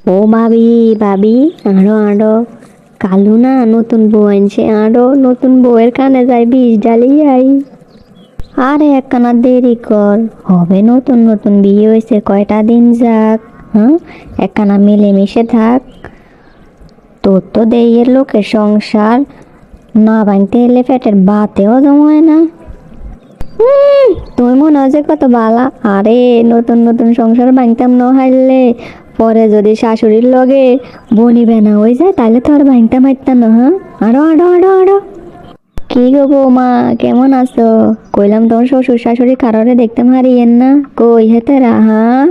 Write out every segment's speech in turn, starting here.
ও ভাবি, ভাবি, আরো আরো কালু না নতুন বউ আনছে, আরো নতুন বউয়ের কানে যাই বিষ ঢালিয়ে আই। আরে একখানা দেরি কর, হবে নতুন নতুন বিয়ে হয়েছে কয়টা দিন যাক। হ্যাঁ, একখানা মিলেমিশে থাক। তোর তো দেইয়ের লোকের সংসার না বানতে এলে পেটের বাতেও জমায় না। তুই মনে হয় যে কত বালা। আরে নতুন নতুন সংসার ভাঙতাম ন হাইলে পরে যদি শাশুড়ির লগে বনিবে না হয়ে যায় তাহলে তো আর ভাঙতাম হাইতাম না। হ্যাঁ, আরো আরো আরো আরো কি গো বৌমা, কেমন আছো? কইলাম তোমার শ্বশুর শাশুড়ি কারোরে দেখতাম হারিয়েন না, কই হেতেরা? হ্যাঁ,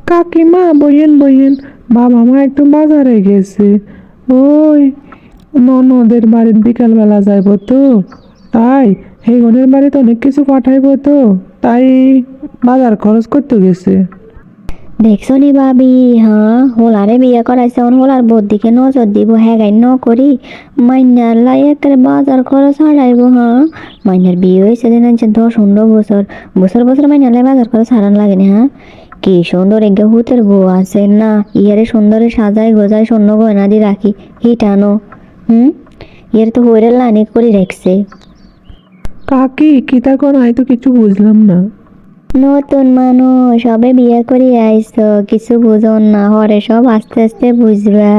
কাকিমা বইয়েন বইয়েন, বাবা মা একটু বাজারে গেছে। ওই ননদের বাড়ির বিকালবেলা যাইব তো, তাই হেগনের বাড়িতে অনেক কিছু পাঠাইবো তো, তাই বাজার খরচ করতে গেছে। দেখছো নি ভাবি? হ্যাঁ, হোলারে বিয়ে করাইছে, হোলার বোর দিকে নজর দিব, হ্যাঁ গাই ন করি মাইনার লাই একেবারে বাজার খরচ হারাইব। হ্যাঁ, মাইনার বিয়ে হয়েছে দিন 10-15 বছর, বছর বছর মাইনার লাই বাজার খরচ হারান লাগে না। হ্যাঁ, কি সুন্দর এগে হুতের বউ আছে না, ইয়ারে সুন্দরে সাজাই গোজাই স্বর্ণ গয়না দিয়ে রাখি হিটানো। ইয়ার তো হইরে লানি করে রাখছে। কাকি কিতা কোন, আমি তো কিছু বুঝলাম না। নতুন মানুষ সবে বিয়ে করে আইছো, কিছু বুঝন না, হরে সব আস্তে আস্তে বুঝবা।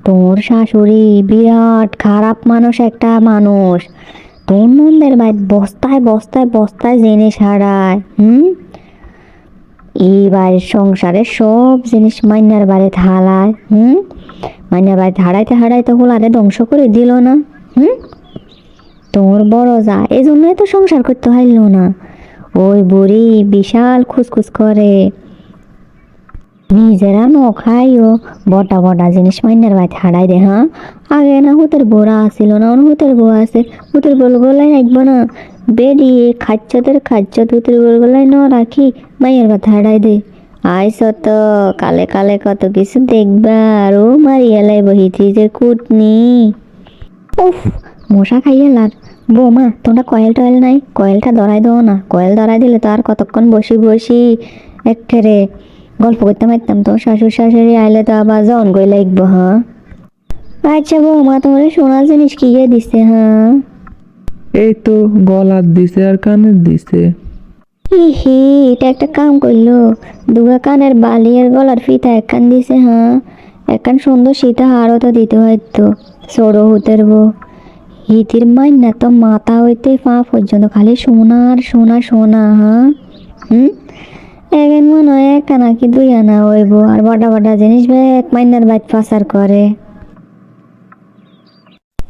তোর শাশুড়ি বিরাট খারাপ মানুষ, একটা মানুষ। তোর নন্দের ভাই বস্তায় বস্তায় বস্তায় জিনিস হারায়। এই বাড়ির সংসারে সব জিনিস মাইনার বাড়িতে হারায়। মাইনার বাড়িতে হারাইতে হারাইতে হোলারে ধ্বংস করে দিল না। তোর বড় যা এই জন্যই তো সংসার করতে হাইল না। ওই বুড়ি বিশাল খুসখুস করে, নিজেরা ন খাইও বটা বটা জিনিস মাইনার বাড়িতে হারাই দে। হ্যাঁ, আগে না হুতের বোরা আসিল না, হুতের বউ আছে, হুতের বল গোলাই রাখবো না, বেডি খাচ্ছদের খাচ্ছ হুতের বল গোলাই ন রাখি মাইয়ের বাড়িতে হারাই দে। আইস তো কালে কালে কত কিছু দেখবা, আরও মারিয়া লাই বহিছি যে কুটনি। উফ, মশা খাইয়ে লার। বৌমা তোমরা কয়েল টয়েল নাই, কয়েলটা ধরাই দাও না, কয়েল ধরাই দিলে তো আর কতক্ষণ বসি বসি একেরে গল্প করতে পারতাম। তো শ্বশুর শাশুড়ি আইলে তো আবার জন গই লাগবো। হ্যাঁ, আচ্ছা বৌমা তোমার সোনার জিনিস কি দিছে? হ্যাঁ, এই তো গলার দিছে আর কানের দিছে। হি এটা একটা কাম করলো, দুগা কানের বালি আর গলার ফিতা একখান দিছে। হ্যাঁ, একখান সুন্দর সীতা হারও তো দিতে হয়তো, সরো হুতের বউ। হিতির মাইনা তো মাথা হইতে পা পর্যন্ত খালি সোনা আর সোনা সোনা। হ্যাঁ, এখন মনে হয় এক আনা কি 2 আনা হইব, আর বড়া বড়া জিনিস এক মাইনার বাইক পাচার করে।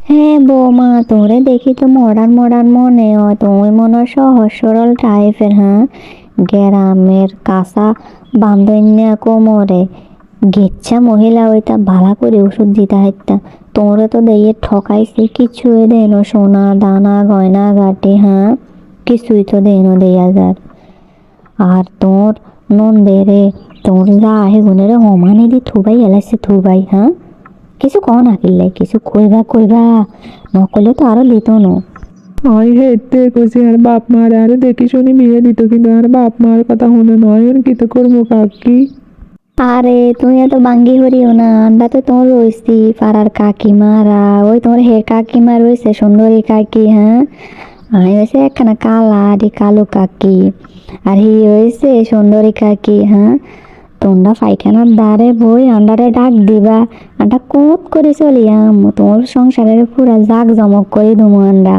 হ্যাঁ বৌমা, তোরে দেখি তো মডার্ন মডার্ন মনে হয়, তুমি মনে হয় সহজ সরল টাইপের। হ্যাঁ, গ্রামের কাঁচা বান্ধন্যা কোমরে গেচ্ছা মহিলা ওইটা ভালা করে ওষুধ দিতে হাইতা। তোমরা তো দিয়ে ঠকাইছে, কিছুই দেন সোনা দানা গয়না গাটি। হ্যাঁ, কিছুই তো দেন দেয়া যার। আর তোর নন্দেরে তোর যা হে গুনেরে হমানে দি থুবাই এলাইছে থুবাই। হ্যাঁ, কিছু কও না কিনলে, কিছু কইবা কইবা, নকলে তো আরো দিত ন। আমি হেঁটতে কইছি আর বাপ মার আরে দেখি শুনি বিয়ে দিত, কিন্তু আর বাপ মার কথা শুনে নয় কি তো করবো কাকি। আরে তুমি এত বাঙ্গি হরিও না, আমরা তো তোমার রয়েছি পাড়ার কাকিমারা, ওই তোমার হে কাকিমা রয়েছে সুন্দরী কাকি। হ্যাঁ, আমি হয়েছে একখানা কালা দি কালো কাকি, আর হি হয়েছে সুন্দরী কাকি। হ্যাঁ, তোমরা পায়খানার দ্বারে বই আন্ডারে ডাক দিবা, আন্ডা কোত করে চলিয়াম, তোমার সংসারের পুরা জাক জমক করে দেবো আন্ডা।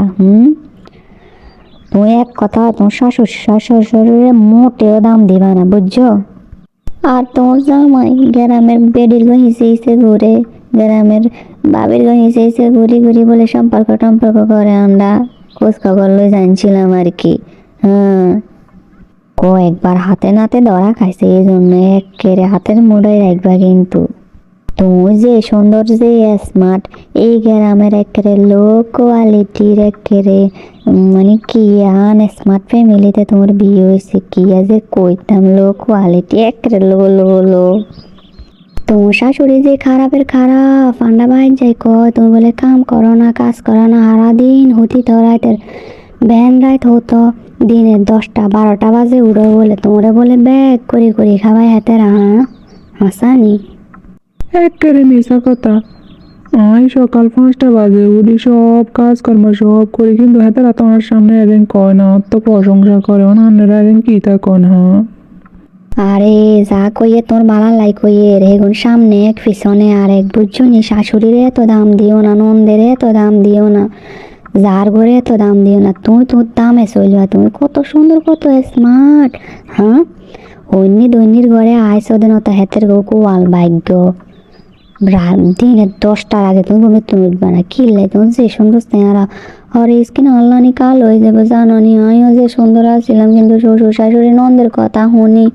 তুমি এক কথা তোমার শ্বশুর শ্বশুরে মোটেও দাম দিবা না, বুঝছো? আর তোমার জামাই গ্রামের বেডির গো হিসে হিসে ঘুরে, গ্রামের বাবির গো হিসে হিসে ঘুরি ঘুরি বলে সম্পর্ক টম্পর্ক করে, আমরা খোঁজ খবর লই জানছিলাম আর কি। হ্যাঁ, কয়েকবার হাতে নাতে ধরা খাইছে, এই জন্য একেবারে হাতের মুঠোয় রাখবা কিন্তু। তুমি যে সুন্দর যে স্মার্ট, এই গ্রামের একেবারে লো কোয়ালিটির একেবারে মানে কি আন স্মার্ট ফ্যামিলিতে তোমার বিয়ে হয়েছে, কি যে কইতাম লো কোয়ালিটি একেবারে লো লো লো। তোমার শাশুড়ি যে খারাপের খারাপ আন্ডা বাইর যাই কয়, তুমি বলে কাম করো না কাজ করো না, সারা দিন হতি তো রাতের ভ্যান রাইত হতো, দিনের 10টা 12টা বাজে উড়ো বলে তোমরা বলে ব্যাগ করি করি খাবাই হাতে রাহা। হাসানি একেবারে মিশা কথা। আমি সকাল 5টা বাজে উঠি, সব কাজকর্ম সব করি, কিন্তু হেতারা তোমার সামনে এদিন কয় না, অত প্রশংসা করে অন্যরা এদিন কি তা কন হ্যাঁ। আরে যা কইয়ে তোর বালা লাই কইয়ে রেগুন সামনে এক পিছনে আর এক, বুঝছো নি? শাশুড়ির এত দাম দিও না, নন্দের এত দাম দিও না, যার ঘরে এত দাম দিও না। তুমি তোর দামে চলবা, তুমি কত সুন্দর কত স্মার্ট। হ্যাঁ, অন্য দৈনির ঘরে আইসো দিন তো হেতের গো কোয়াল ভাগ্য। দিনে 10টার আগে তুমি ঘুমিয়ে উঠবা না, কিনলে তুমি যে সুন্দর চেহারা, আর স্কিন অনলাইনে কালো হয়ে যাবে জানো নি? আমিও যে সুন্দর আছিলাম, কিন্তু শ্বশুর শাশুড়ি নন্দের কথা শুনি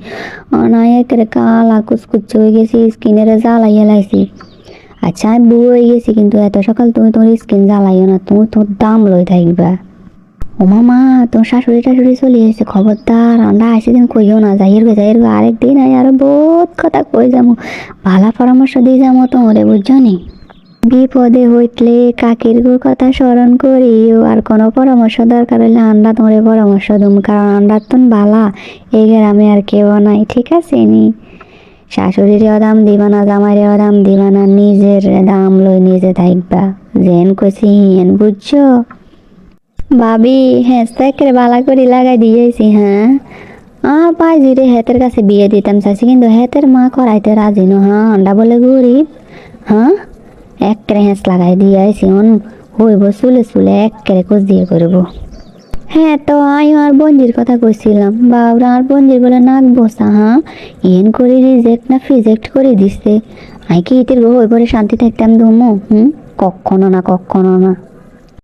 অনায় একেবারে কালা কুচকুচ হয়ে গেছি, স্কিনের জ্বালাইয়া লাইছি। আচ্ছা আমি বউ হয়ে গেছি, কিন্তু এত সকাল তুমি তোমার স্কিন জ্বালাইও না, তুমি তোর দাম লই থাকবা। ও মামা, তোমার শাশুড়ি টাশুড়ি চলে এসেছে, খবরদার আমরা আসি দিন কইও না, যাইয়ের গো আরেকদিন আই আরো বহুত কথা কই যাবো, ভালা পরামর্শ দিয়ে যাবো তোমারে, বুঝছো নি? বিপদে হইতলে কাকির গো কথা স্মরণ করিও, আর কোনো পরামর্শ দরকার হলে আমরা তোমারে পরামর্শ দেব, কারণ আমরা তো বালা এই গ্রামে আর কেউ নাই, ঠিক আছে নি? শাশুড়িরও দাম দিবা না, জামাইরেও দাম দিবা না, নিজের দাম লই নিজে থাকবা, যেন কইছি হিয়েন, বুঝছো? ভাবি হ্যাঁচটা একেবারে বালা করে লাগাই দিয়েছি। হ্যাঁ, আর পাইজিরে হেতের কাছে বিয়ে দিতাম চাইছি, কিন্তু হেতের মা করাইতে রাজি ন। হ্যাঁ, আন্ডা বলে গরিব। হ্যাঁ, একেবারে হ্যাঁচ লাগাই দিয়েছি, হইব চুলে চুলে একেবারে কোচ দিয়ে করব। হ্যাঁ, তো আমি আর বঞ্জির কথা কইছিলাম, বাবরা আর বঞ্জির বলে নাক বসা। হ্যাঁ, ইন করে রিজেক্ট না ফিজেক্ট করে দিচ্ছে। আই কি ইতির গো হয়ে পরে শান্তি থাকতাম দুমো? কখনো না, কখনো না।